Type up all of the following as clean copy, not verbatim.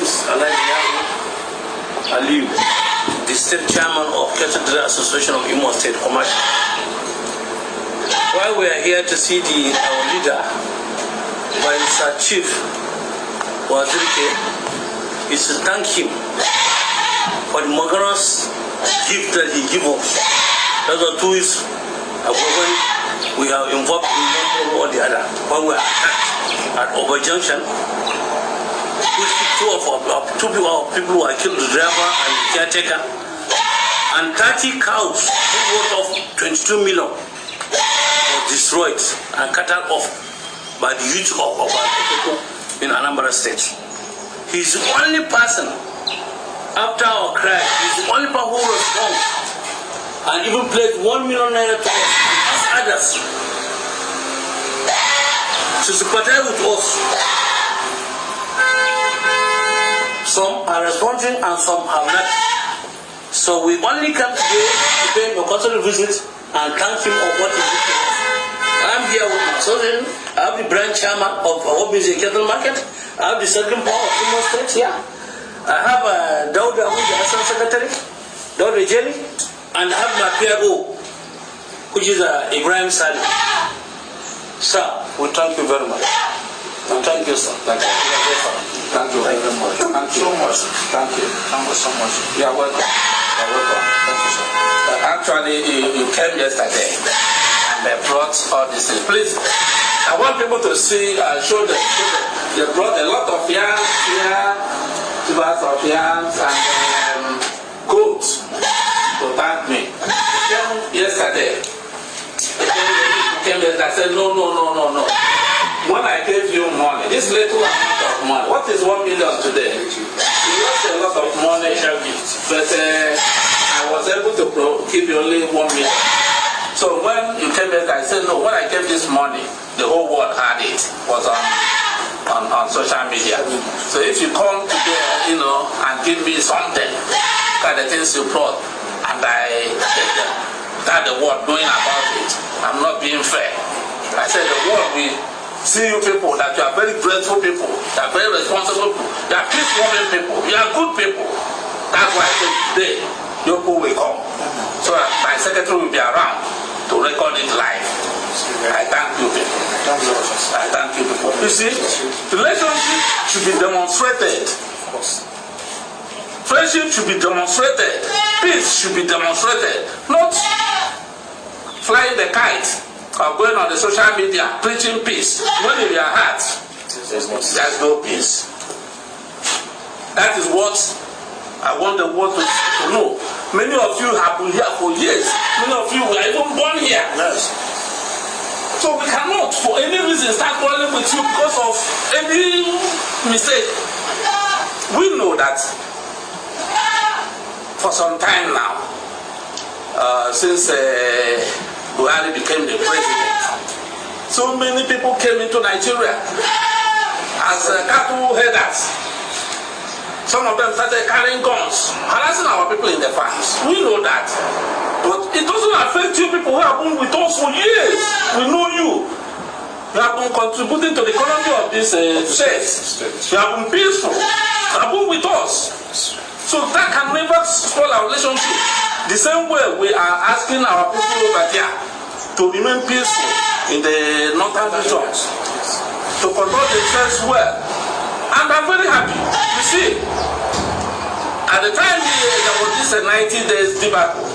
is Aliu, the state chairman of Cattle Dealer Association of Imo State Commercial. Why we are here to see our leader, Sir Chief Uwazuruike, is to thank him for the magnanimous gift that he gave us. Those are 2 weeks ago when we have involved in one or the other. When we are attacked at Oba Junction, two people were killed, the driver and the caretaker, and 30 cows worth of 22 million were destroyed and cut off by the youth of people in Anambra State. He's the only person, after our cry, he's the only person who responds and even pledged 1 million naira to us and ask others to sympathize with us. Some are responding and some have not. So we only come today to pay a personal visit and thank him for what he did to us. I'm here with my children. I have the branch chairman of Obese Cattle Market. I have the second power of Imo State here. I have Dauda, who is the Assistant Secretary, Dauda Jelly, and I have my PRO, which is Ibrahim Salih. Sir, we thank you very much. Thank you, sir. Thank you. Thank you very much. Thank you so much. Thank you. Thank you so much. You are welcome. You are welcome. Thank you, sir. Actually, you came yesterday and they brought all this. Please, I want people to see and show them. They brought a lot of yams here, tubers of yams and goats to thank me. They came yesterday. I said, no. When I gave you money, this little amount of money, what is 1 million today? You lost a lot of money, but I was able to give you only 1 million. So when you came back, I said, no, when I gave this money, the whole world had it, was on social media. So if you come today, and give me something, kind of things you brought, and I take them, that the world knowing about it, I'm not being fair. I said the world will see you people, that you are very grateful people, you are very responsible people, you are peace-loving people, you are good people. That's why I said today, your people will come. So my secretary will be around to record it live. I thank you people. I thank you people. You see, relationship should be demonstrated. Friendship should be demonstrated. Peace should be demonstrated. Not flying the kite or going on the social media preaching peace when in your heart there's no peace. That is what I want the world to know. Many of you have been here for years. Many of you were even born here. Yes. So we cannot for any reason start quarreling with you because of any mistake. We know that for some time now, since Buhari became the president, so many people came into Nigeria as cattle herders. Some of them started carrying guns, harassing our people in the farms. We know that. But it doesn't affect you people who have been with us for years. We know you. You have been contributing to the economy of this state. You have been peaceful. You have been with us. So that can never spoil our relationship. The same way we are asking our people over there to remain peaceful in the northern regions, to conduct themselves well. And I'm very happy. You see, at the time there was this 90 days debacle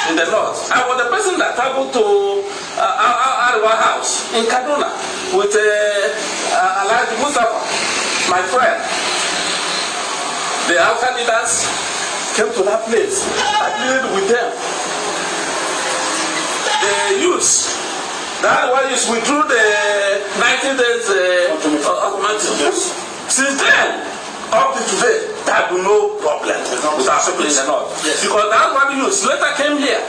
in the north, I was the person that traveled to our house in Kanu with Alhaji Mustafa, my friend. The outside leaders came to that place. I pleaded with them. The youths, that was withdrew the 90 days ultimatum. Since then, up to today, there have been no problem with our people in the north. Yes. Because that one youth later came here.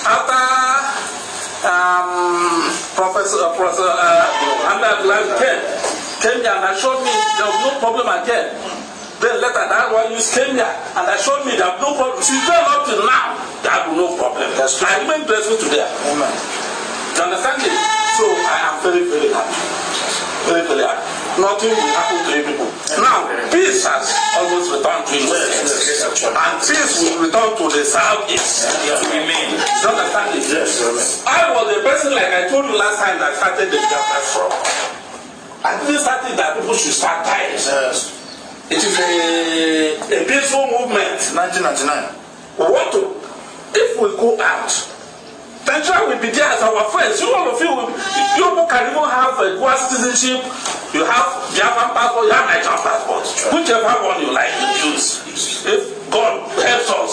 After Professor Nnamdi came here and assured me there was no problem again. Then later that one youth came here and assured me there was no problem. Since then up till now, there have been no problem. I remain grateful to them. Amen. You understand it? So I am very, very happy. Very, very happy. nothing will happen to you people. Now, peace has almost returned to you. And peace will return to the southeast. You understand it? I was a person, like I told you last time, that started the Biafra struggle. I didn't start it that people should start dying. It is a peaceful movement. 1999. We want to, if we go out, Nigeria will be there as our friends. You all of you can even have a dual citizenship. You have Biafran passport, you have Nigerian passport. Whichever one you like to use. If God helps us,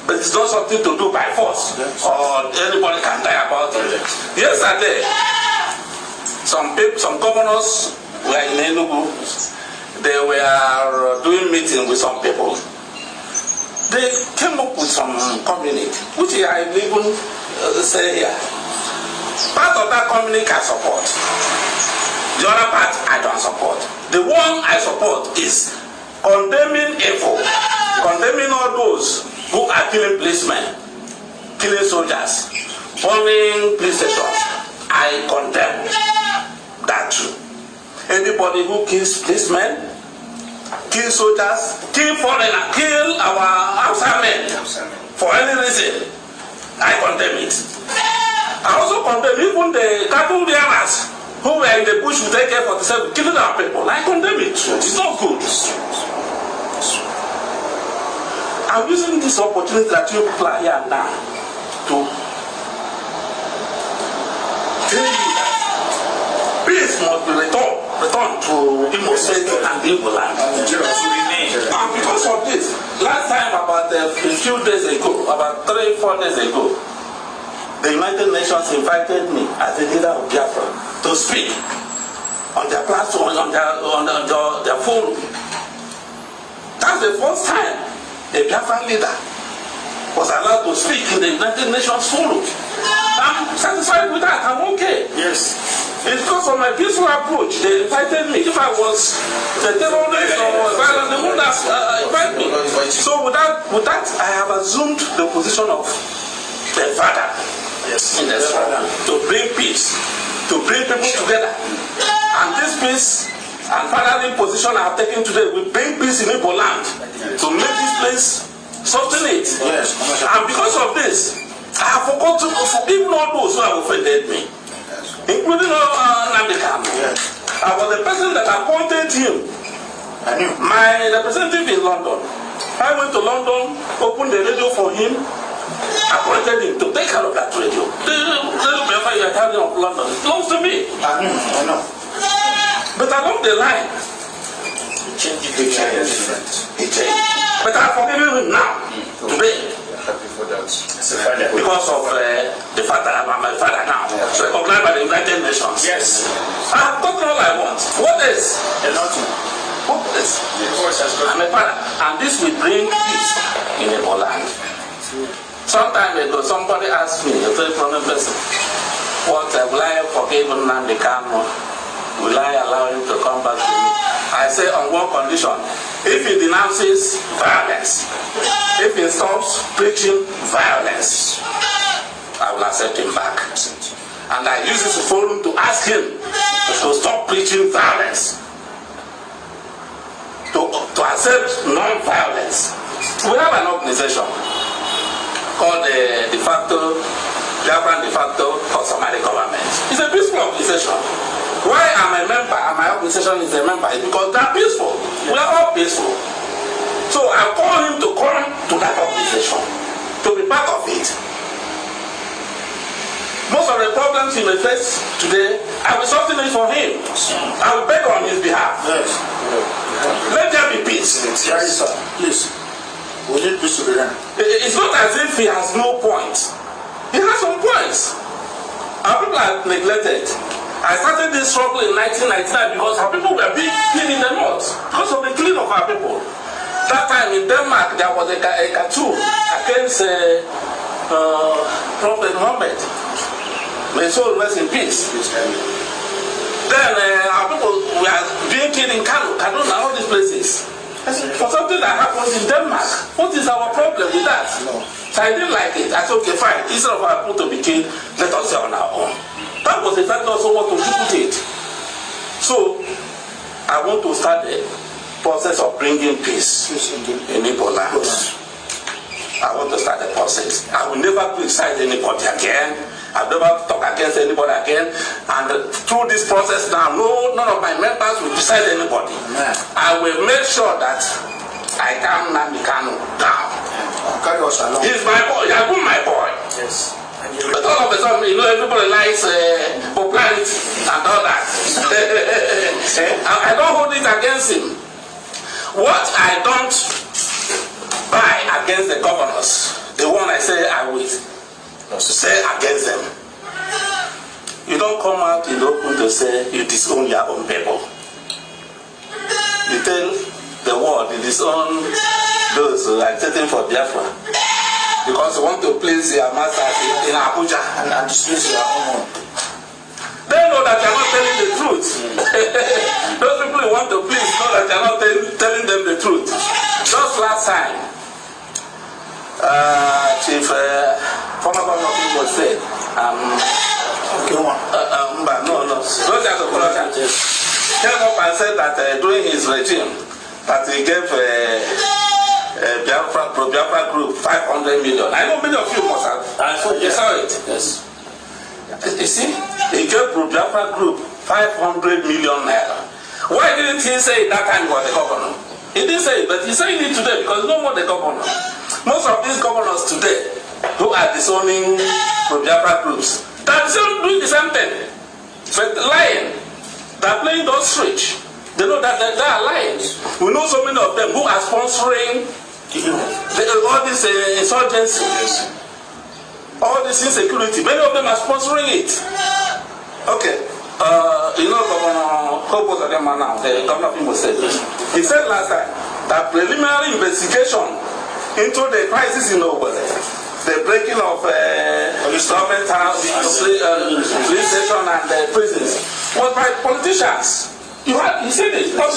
but it's not something to do by force, or anybody can die about it. Yesterday, some governors were in Enugu. They were doing meeting with some people. They came up with some community, which I even say here. Part of that community I support. The other part I don't support. The one I support is condemning evil, condemning all those who are killing policemen, killing soldiers, burning police stations. I condemn that too. Anybody who kills policemen, kill soldiers, kill foreigners, kill our outside men for any reason, I condemn it. I also condemn even the cattle bearers who were in the bush with AK-47 killing our people. I condemn it. It's not good. I'm using this opportunity that you people are here now to tell you that peace must be returned to Imo State and Igbo land. And because of this, last time about a few days ago, about 3-4 days ago, the United Nations invited me as the leader of Biafra to speak on their platform, on their forum. That's the first time a Biafra leader was allowed to speak in the United Nations forum. I'm satisfied with that. I'm okay. Yes. It's because of my peaceful approach. They invited me. If I was the terrorist or violent, they wouldn't invite me. So with that, I have assumed the position of the father in the struggle to bring peace, to bring people together. And this peace and fatherly position I have taken today will bring peace in Igbo land to make this place sustain it. Yes. And because of this, I have forgotten to forgive all those who have offended me, including Nnamdi. I was the person that appointed him, my representative in London. I went to London, opened the radio for him, appointed him to take care of that radio. The radio member you are having of London belongs to me. I know. But along the line, He changed. But I forgive him now, today. Because of the fact that I'm my father now, so recognized by the United Nations. Yes. I've gotten all I want. What is? What is? I'm a father, and this will bring peace in the land. Some time ago, somebody asked me, a very prominent person, what will I forgive Nnamdi Kanu? Will I allow him to come back to me? I say on one condition: if he denounces violence, if he stops preaching violence, I will accept him back. And I use this forum to ask him to stop preaching violence, to accept non-violence. We have an organization called the Biafran de facto customary government. It's a peaceful organization. Why I'm a member and my organization is a member is because they're peaceful. We are all peaceful. So I call him to come to that organization, to be part of it. Most of the problems he may face today, I will solve it for him. I will beg on his behalf. Yes. Let there be peace. Yes, sir. Please. We need peace to be done. It's not as if he has no points. He has some points. Our people are neglected. I started this struggle in 1999 because our people were being killed in the north because of the killing of our people. That time in Denmark, there was a cartoon against Prophet Muhammad. May his soul rest in peace. Then our people were being killed in Kanu, and all these places. For something that happens in Denmark, what is our problem with that? No. So I didn't like it. I said, okay, fine. Instead of our people to be killed, let us say on our own. That was exactly also what we did. So I want to start the process of bringing peace in Igbo land. I want to start the process. I will never criticize anybody again. I'll never talk against anybody again. And through this process now, none of my members will criticize anybody. Amen. I will make sure that I calm Nnamdi Kanu down. Carry us along. He's my boy. He has been my boy. Yes. But all of a sudden, everybody likes popularity and all that. I don't hold it against him. What I don't buy against the governors, the one I say I will say against them. You don't come out in the open to say you disown your own people. You tell the world you disown those who are agitating for Biafra because you want to please your masters in Abuja And displace your own. They know that you're not telling the truth. Those people you want to please know that you're not telling them the truth. Just last time, Chief former governor of Imo State, Roger Okorocha came up and said that during his regime, that he gave Biafra group 500 million. I know many of you must have. You saw it. Yes. You see, he gave Biafra group 500 million naira. Why didn't he say it that time he was the governor? He didn't say it, but he's saying it today because no more the governor. Most of these governors today who are disowning Biafra groups, they're doing the same thing. But lying. They're playing those rich. They know that they are lying. We know so many of them who are sponsoring all this insurgency, all this insecurity. Many of them are sponsoring it. Okay. Governor Kobo now, the governor of Imo State, he said last time that preliminary investigation into the crisis in Owerri, the breaking of government house, police station and prisons, was by politicians. You said it, by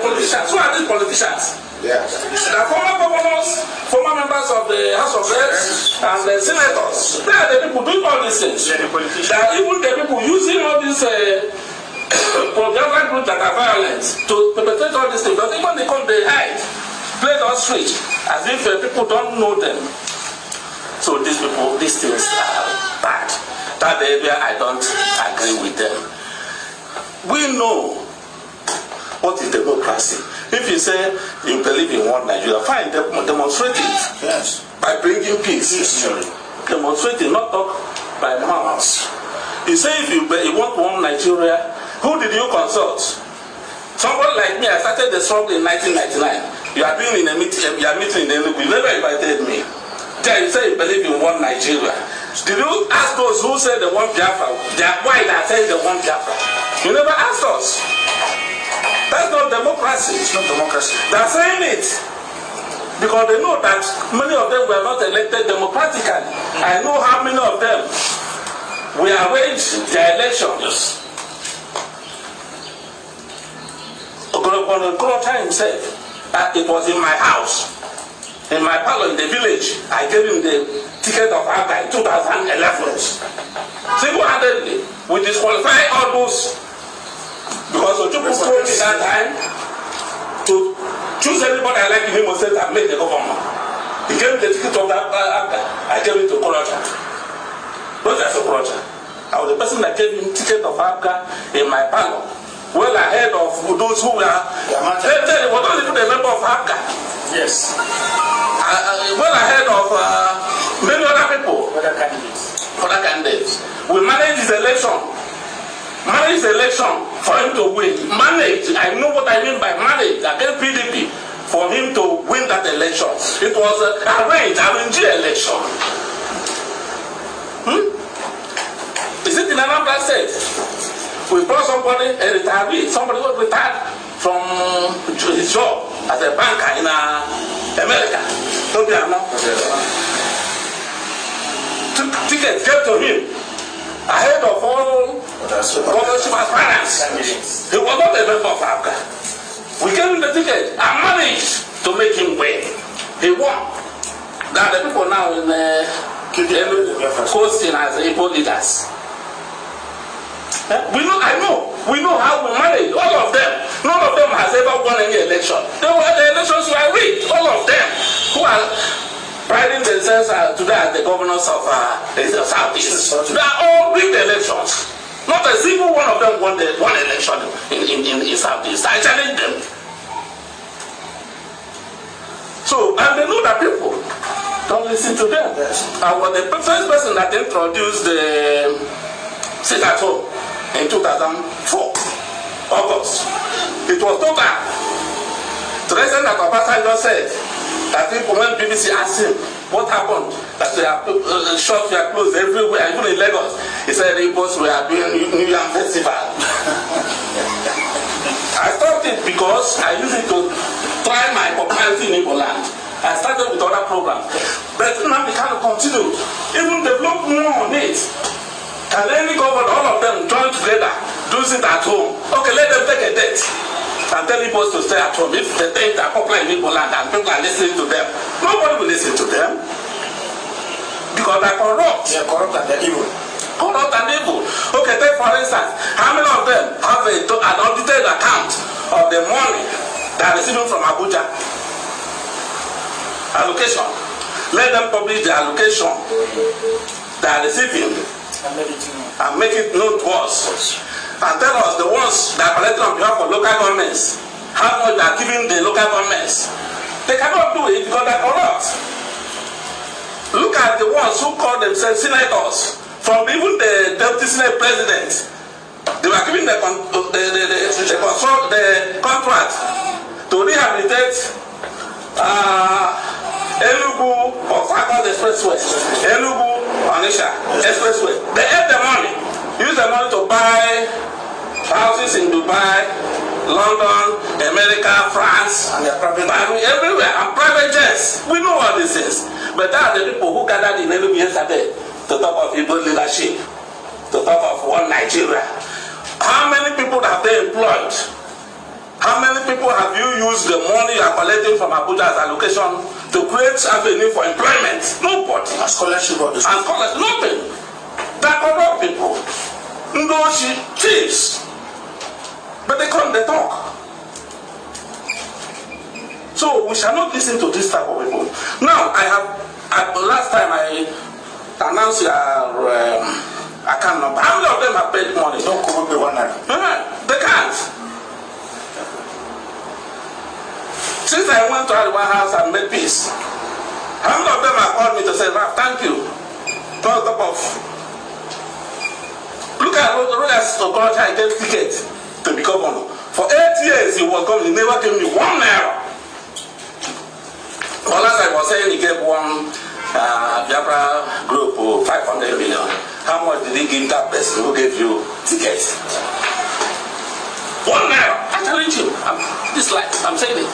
politicians. Who are these politicians? Yes. The former governors, former members of the House of Reps, and the senators. They are the people doing all these things. They are even the people using all these pro-Biafra groups that are violent to perpetrate all these things. But even they come, they hide, play those streets as if people don't know them. So these people, these things are bad. That area I don't agree with them. We know what is democracy. If you say you believe in one Nigeria, fine, demonstrate it. Yes. By bringing peace. Yes. Demonstrate it, not talk by mouth. You say if you want one Nigeria, who did you consult? Somebody like me, I started the struggle in 1999. You are doing in a meeting, you are meeting in the you never invited me. Then you say you believe in one Nigeria. Did you ask those who said they want Biafra? Why they are saying they want Biafra? You never asked us. That's not democracy. It's not democracy. They are saying it because they know that many of them were not elected democratically. I know how many of them we arranged their elections. Okorocha himself, it was in my house, in my parlor in the village. I gave him the ticket of Aga in 2011. Single-handedly, we disqualified all those. Because Ojuku told me that time to choose anybody I like in Imo State and make the government. He gave me the ticket of that Abga. I gave it to Okorocha. Not just Okorocha. I was the person that gave him ticket of Abga in my panel. Well ahead of those who were. They were not even a member of Abga. Yes. Well ahead of many other people. Other candidates. We managed his election. Manage the election for him to win. Manage, I know what I mean by manage against PDP for him to win that election. It was arranged election. Is it in another state? We brought somebody, a retiree, somebody who retired from his job as a banker in America. Ticket gave to him ahead of all governorship aspirants. He was not a member of Africa. We gave him the ticket and managed to make him win. He won. Now the people now in coasting as Igbo leaders. We know how we manage all of them. is. They are all rigged elections. Not a single one of them won election in Southeast. I challenge them. So, and they know that people don't listen to them. Yes. I was the first person that introduced the sit at home in 2004, August. It was total. The reason that Obasanjo said that people, when BBC asked him what happened, that they are shops were closed everywhere, even in Lagos, he said the boss were doing New Yam Festival. I stopped it because I used it to try my popularity in Igbo land. I started with other programs. But Nnamdi Kanu continued, even develop more on it. Can any government, all of them join together, do it at home? Okay, let them take a date and tell people to stay at home. If they think they're popular in Igbo land and people are listening to them, nobody will listen to them. Because they're corrupt. They're corrupt and they're evil. Corrupt and evil. Okay, take for instance, how many of them have an audited account of the money they're receiving from Abuja? Allocation. Let them publish the allocation they are receiving and make it known to us. And tell us the ones that are collecting on behalf of local governments, how much they are giving the local governments. They cannot do it because they are corrupt. Look at the ones who call themselves senators, from even the deputy senate president. They were giving the contract to rehabilitate Enugu Port-Harcourt Expressway, Enugu Onitsha Expressway. They had the money, used the money to buy houses in Dubai, London, America, France, and everywhere, and private jets. We know all these things. But there are the people who gathered in Enugu yesterday to talk of Igbo leadership, to talk of one Nigeria. How many people have they employed? How many people have you used the money you are collecting from Abuja as allocation to create avenue for employment? Nobody. And scholarship of this. And scholarship, nothing. They are corrupt people. Ndoshi, thieves. But they come, they talk. So we shall not listen to this type of people. Now, last time I announced your account number. How many of them have paid money? Don't come up with one night. They can't. Since I went to the White House and made peace, how many of them have called me to say, Raf, thank you. On top of. Look at Rodas Okocha, I gave ticket to be governor. For 8 years he was governor, he never gave me 1 naira. Well, as I was saying, he gave one Biafra group 500 million. How much did he give that person who gave you ticket? 1 naira. I challenge you. This life, I'm saying it.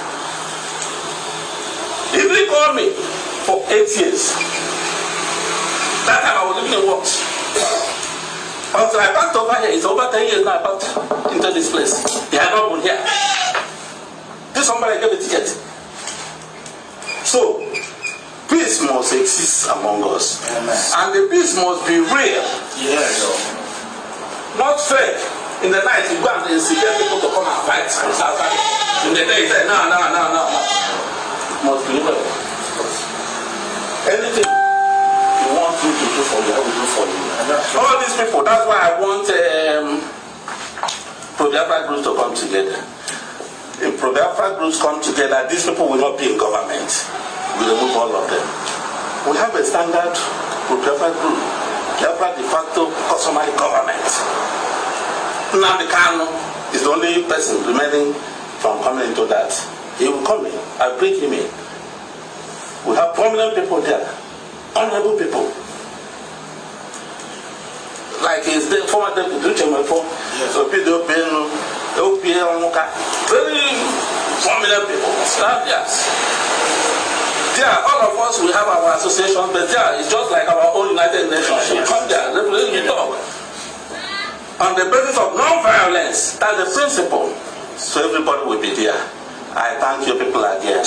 If they called me for 8 years, that time I was living in works. Until I passed over here, it's over 10 years now I passed into this place. He had not been here. This somebody gave a ticket. So, peace must exist among us. Amen. And the peace must be real. Yes. Not fake. In the night, you go and instigate people to come and fight. In the day, you say, no. Must be real. Anything you want me to do for you, I will do for you. All these people, that's why I want Pro-Biafra groups to come together. If Pro-Biafra groups come together, these people will not be in government. We remove all of them. We have a standard Pro-Biafra group, Biafra de facto customary government. Nnamdi Kanu is the only person remaining from coming into that. He will come in. I'll bring him in. We have prominent people there, honorable people. Like his former deputy, so Pedro Peno, very prominent people. Yes. Yeah, all of us, we have our associations, but yeah, it's just like our own United Nations. You come there, we talk. On the basis of non-violence, that's the principle. So everybody will be there. I thank you, people again.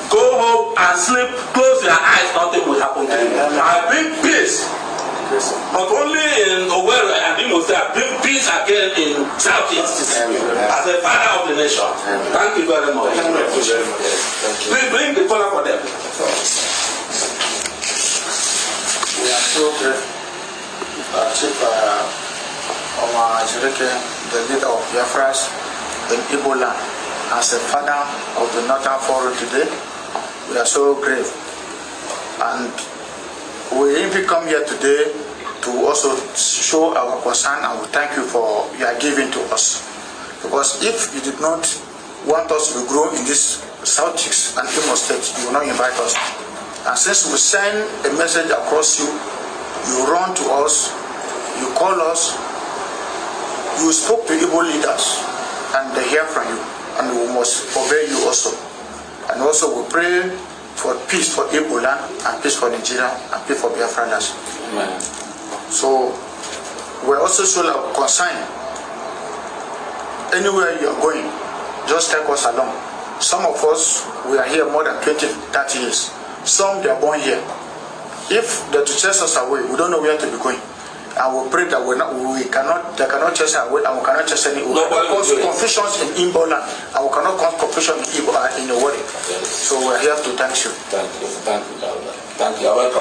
Go home and sleep, close your eyes, nothing will happen to you. I bring peace. Not only in Owerri and Imo State, I bring peace again in Southeast as a father of the nation. Thank you very much. Please bring the color for them. We are so grateful. Chief Uwazuruike, the leader of Biafras in Igbo land, as a father of the Northern Forum today. We are so grave. And we even come here today to also show our concern and we thank you for your giving to us. Because if you did not want us to grow in this Southeast and Imo State, you will not invite us. And since we send a message across you, you run to us, you call us, you spoke to Igbo leaders, and they hear from you, and we must obey you also. And also we pray for peace for Igbo land, and peace for Nigeria, and peace for Biafra land. So we also show our concern. Anywhere you are going, just take us along. Some of us, we are here more than 20, 30 years. Some, they are born here. If they to chase us away, we don't know where to be going. And we pray that they cannot chase us away, and we cannot chase any. We cannot cause confusions in Igbo land, and we cannot cause confusion in the world. So we are here to thank you. Thank you. Thank you. Thank you.